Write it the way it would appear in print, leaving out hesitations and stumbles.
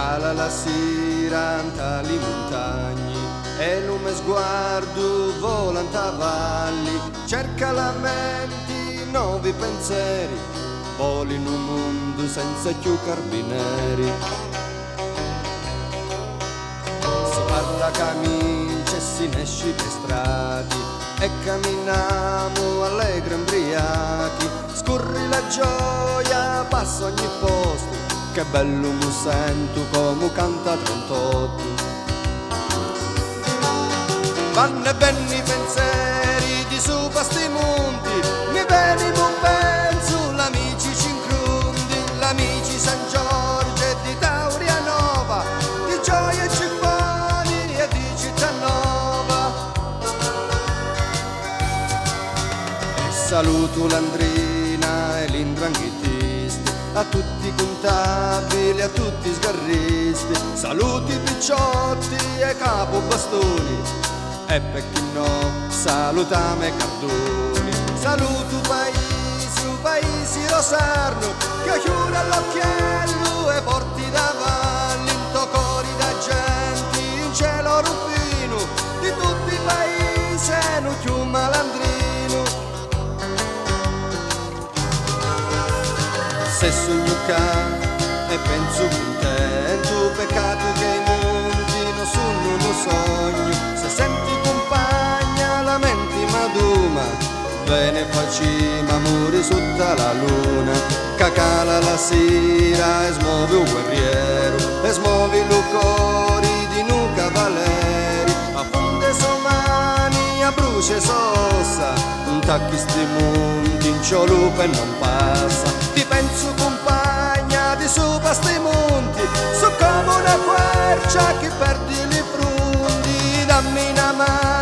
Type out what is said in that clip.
cala la sera tali montagne e lume sguardo volanta valli, cerca la mente nuovi pensieri, voli in un mondo senza più carabinieri. Si parla camicia e si ne esce per strati e camminiamo allegri imbriachi, scorri la gioia, passa ogni posto, che bello mi sento come canta 38. Vanno e vengono i pensieri di sopra sti monti, mi venivo penso l'amici Cincrundi, l'amici San Giorgio e di Taurianova, di Gioia e Cipponi e di Cittanova. E saluto l'Andrina e l'Indranghetisti, a tutti i contabili, a tutti i sgarristi, saluti i picciotti e capo bastoni, e per chi no salutame Cardoni. Saluto paesi Rosarno, che chiude all'occhiello e porti davanti in tocori da gente in cielo rufino, di tutti i paesi non più malandrino. Se sogno ca e penso contento, peccato che i monti non sono uno sogno, se senti compagna la mente maduma, bene facciamo amore sotto la luna, cacala la sera e smuove un guerriero, e smuove i cuori di nu cavaleri, a fonde so mani, a bruce sossa, un tacchi sti monti in ciolupa e non passa, ti penso compagna di sopra sti monti, so come una quercia che perdi le frundi, dammi una mano